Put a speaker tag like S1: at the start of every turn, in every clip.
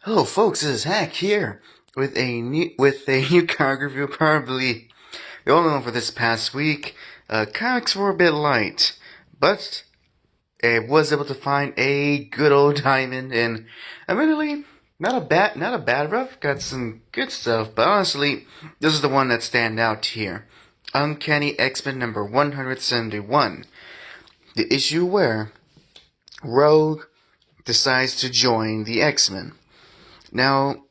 S1: Hello, folks. This is Hack here with a new comic review. Probably the only one for this past week. Comics were a bit light, but I was able to find a good old diamond, and admittedly, not a bad rough. Got some good stuff, but honestly, this is the one that stand out here. Uncanny X-Men number 171, the issue where Rogue decides to join the X-Men. Now,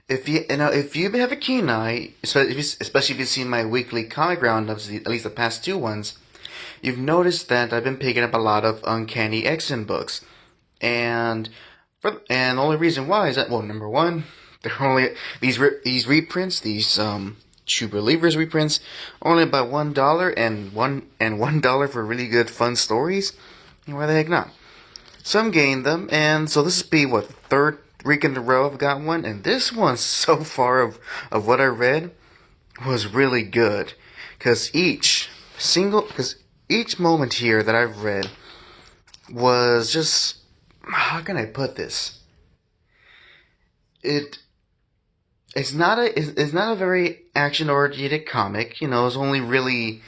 S1: if you have a keen eye, especially if you've seen my weekly comic roundups, at least the past two ones, you've noticed that I've been picking up a lot of Uncanny X-Men books, and the only reason why is that, well, number one, they're only these reprints, these True Believers reprints, only about $1 and $1 for really good fun stories. Why the heck not? So I'm getting them, and so this will be what, third week in a row I've got one, and this one so far of what I read was really good, because each moment here that I've read was just, how can I put this? It it's not a very action oriented comic. It's only really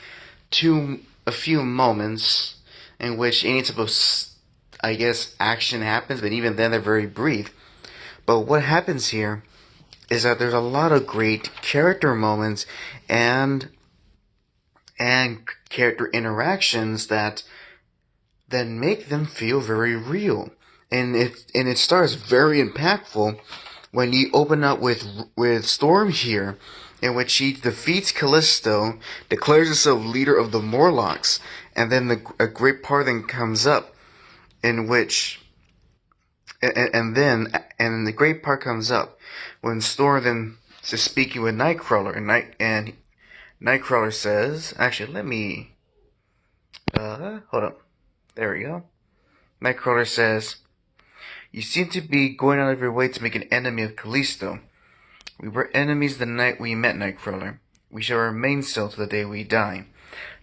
S1: a few moments in which any type of I guess action happens, but even then they're very brief. But what happens here is that there's a lot of great character moments and and character interactions that make them feel very real. And it starts very impactful when you open up with Storm here, in which she defeats Callisto, declares herself leader of the Morlocks, and then a great part then comes up in which and the great part comes up when Storm then is speaking with Nightcrawler, and Nightcrawler says, actually, let me hold up, there we go. Nightcrawler says, "You seem to be going out of your way to make an enemy of Callisto. We were enemies the night we met, Nightcrawler. We shall remain so till the day we die.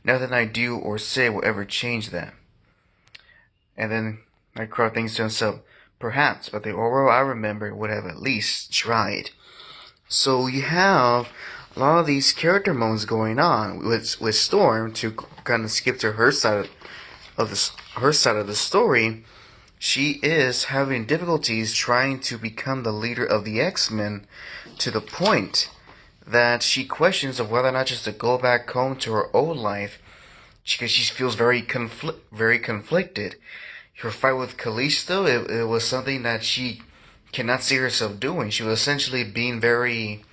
S1: Nothing I do or say will ever change that." And then Nightcrawler thinks to himself, "Perhaps, but the Orwell I remember would have at least tried." So you have a lot of these character moments going on with Storm, to kind of skip to her side of the story. She is having difficulties trying to become the leader of the X-Men, to the point that she questions of whether or not just to go back home to her old life, because she feels very conflicted. Her fight with Callisto, it was something that she cannot see herself doing. She was essentially being very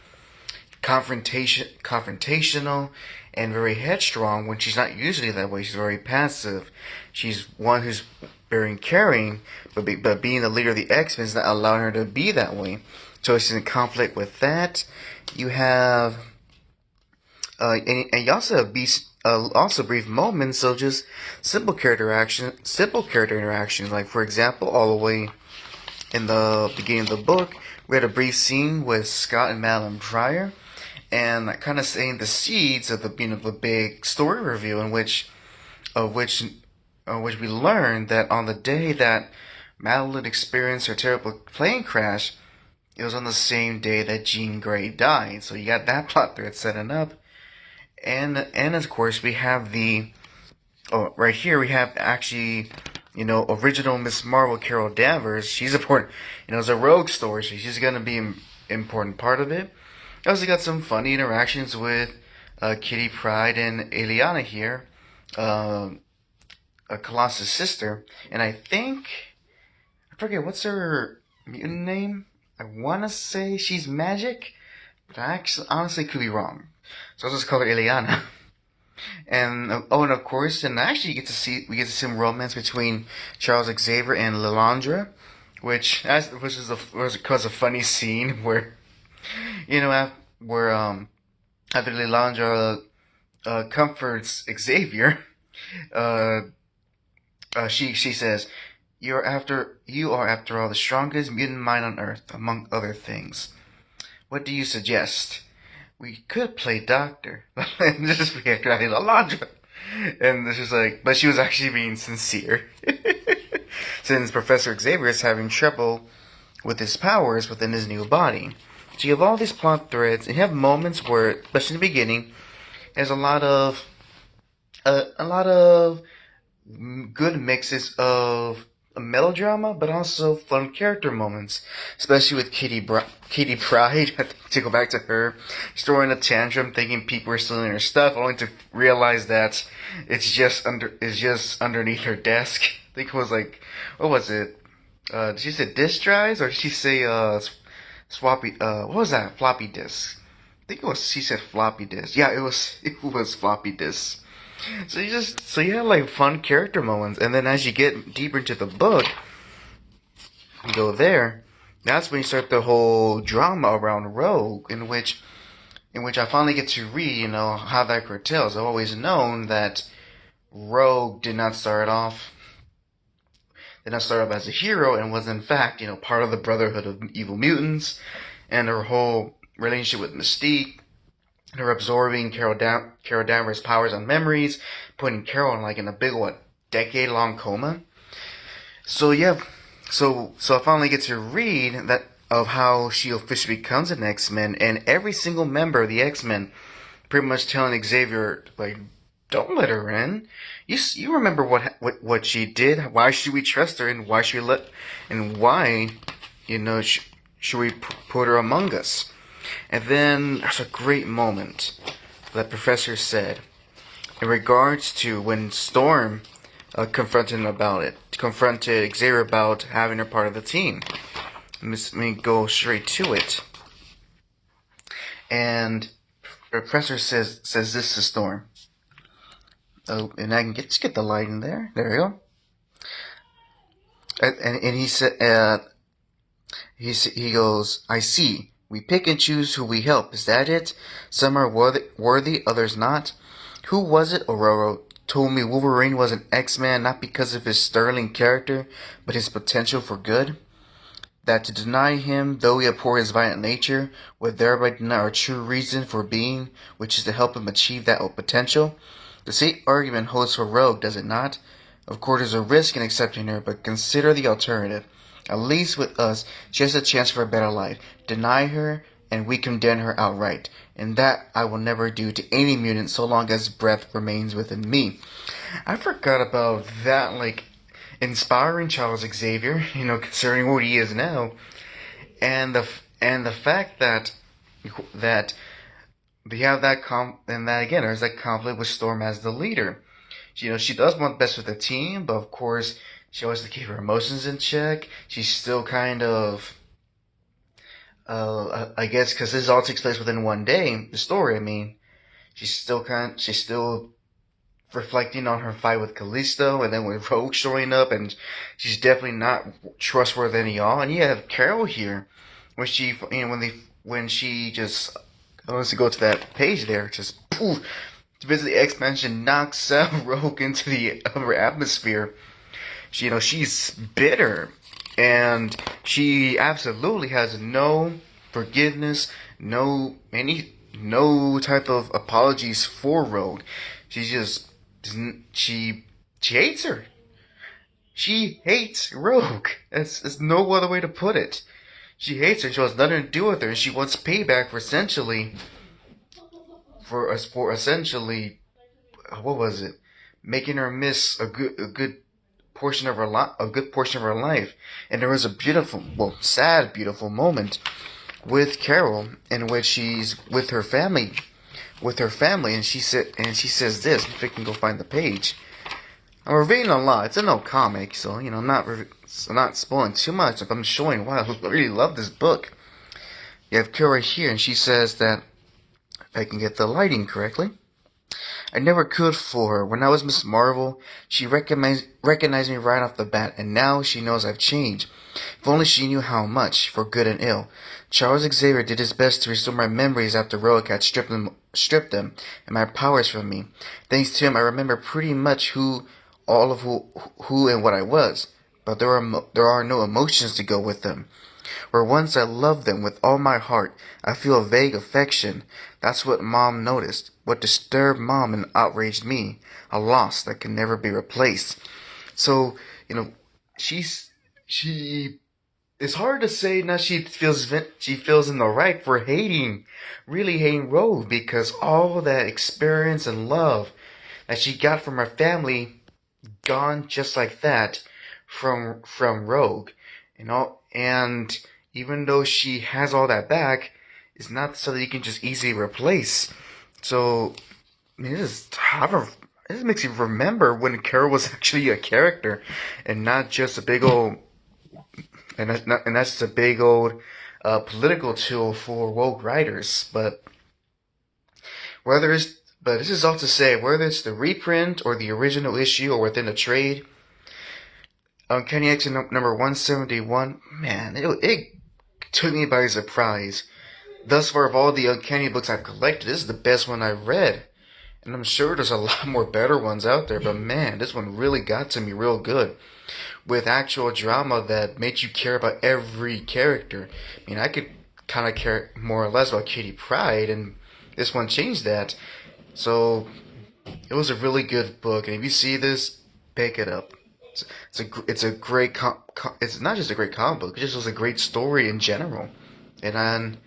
S1: confrontational and very headstrong, when she's not usually that way. She's very passive. She's one who's very caring, but being the leader of the X-Men is not allowing her to be that way. So she's in conflict with that. You have and you also have also brief moments of just simple character interactions. Like, for example, all the way in the beginning of the book, we had a brief scene with Scott and Madeline Pryor, and that kind of saying the seeds of the big story review, in which we learned that on the day that Madeline experienced her terrible plane crash, it was on the same day that Jean Grey died. So you got that plot thread setting up, and of course we have right here we have actually, original Miss Marvel, Carol Danvers. She's important. It's a Rogue story, so she's gonna be an important part of it. I also got some funny interactions with Kitty Pryde and Eliana here, a Colossus sister, and I forget what's her mutant name. I want to say she's Magic, but I actually honestly could be wrong. So I'll just call her Eliana. And and of course, and actually we get to see some romance between Charles Xavier and Lilandra, which was a funny scene where, where after Lilandra comforts Xavier, uh, she says, You are after all the strongest mutant mind on Earth, among other things. What do you suggest? We could play doctor." And just react right, Alondra. And this is like, but she was actually being sincere. Since Professor Xavier is having trouble with his powers within his new body. So you have all these plot threads, and you have moments where, especially in the beginning, there's a lot of good mixes of melodrama, but also fun character moments, especially with Kitty Pryde. To go back to her, she's throwing a tantrum, thinking people are stealing her stuff, only to realize that it's just underneath her desk. I think it was like, what was it? Did she say disk drives, or did she say swappy? What was that? Floppy disk. I think it was. She said floppy disk. Yeah, it was. It was floppy disk. So you have like fun character moments, and then as you get deeper into the book, you go there. That's when you start the whole drama around Rogue, in which I finally get to read, how that curtails. I've always known that Rogue did not start off as a hero, and was in fact, part of the Brotherhood of Evil Mutants, and her whole relationship with Mystique, her absorbing Carol Danvers' powers and memories, putting Carol in a big decade-long coma. So yeah, so I finally get to read that of how she officially becomes an X-Men, and every single member of the X-Men pretty much telling Xavier, like, don't let her in. You remember what she did? Why should we trust her? And why should we put her among us? And then there's a great moment that Professor said in regards to when Storm confronted Xavier about having her part of the team. Let me go straight to it. And the Professor says this to Storm. Oh, and I can get the light in there. There you go. And he said, he goes, I see. We pick and choose who we help. Is that it? Some are worthy, others not. Who was it? Aurora told me Wolverine was an X-Man not because of his sterling character, but his potential for good. That to deny him, though he abhor his violent nature, would thereby deny our true reason for being, which is to help him achieve that potential. The same argument holds for Rogue, does it not? Of course, there's a risk in accepting her, but consider the alternative. At least with us, she has a chance for a better life. Deny her, and we condemn her outright. And that I will never do to any mutant so long as breath remains within me. I forgot about that, inspiring Charles Xavier, concerning what he is now. And the fact that we have and that again, there's that conflict with Storm as the leader. She does want best with the team, but of course, she always has to keep her emotions in check. She's still kind of, I guess, because this all takes place within one day. The story, I mean, she's still reflecting on her fight with Callisto, and then with Rogue showing up, and she's definitely not trustworthy any y'all. And you have Carol here, when she just, let's go to that page there, just poof, to visit the X-Men, she knocks out Rogue into the upper atmosphere. She's bitter, and she absolutely has no forgiveness, no type of apologies for Rogue. She hates her. She hates Rogue. There's no other way to put it. She hates her. She wants nothing to do with her, and she wants payback for essentially, what was it? Making her miss a good portion of her life. And there was a sad, beautiful moment with Carol in which she's with her family, and she says this. If I can go find the page. I'm revealing a lot. It's an old comic, so I'm not spoiling too much. I'm showing why I really love this book. You have Carol right here, and she says that, if I can get the lighting correctly, I never could fool her. When I was Miss Marvel, she recognized me right off the bat, and now she knows I've changed. If only she knew how much, for good and ill. Charles Xavier did his best to restore my memories after Rogue had stripped them and my powers from me. Thanks to him, I remember pretty much who and what I was, but there are no emotions to go with them. Where once I loved them with all my heart, I feel a vague affection. That's what Mom noticed. What disturbed Mom and outraged me. A loss that can never be replaced. So, she it's hard to say now she feels in the right for hating, really hating Rogue because all that experience and love that she got from her family gone just like that from Rogue, and even though she has all that back, it's not something you can just easily replace. So I mean, this makes you remember when Carol was actually a character and not just a big old and that's just a big old political tool for woke writers. Whether it's but this is all to say whether it's the reprint or the original issue or within a trade. Uncanny X number 171, man, it took me by surprise. Thus far, of all the Uncanny books I've collected, this is the best one I've read. And I'm sure there's a lot more better ones out there, but man, this one really got to me real good. With actual drama that made you care about every character. I mean, I could kind of care more or less about Kitty Pryde, and this one changed that. So, it was a really good book, and if you see this, pick it up. It's a great it's not just a great comic book, it just was a great story in general. And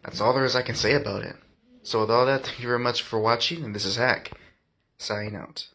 S1: that's all there is I can say about it. So with all that, thank you very much for watching, and this is Hack, signing out.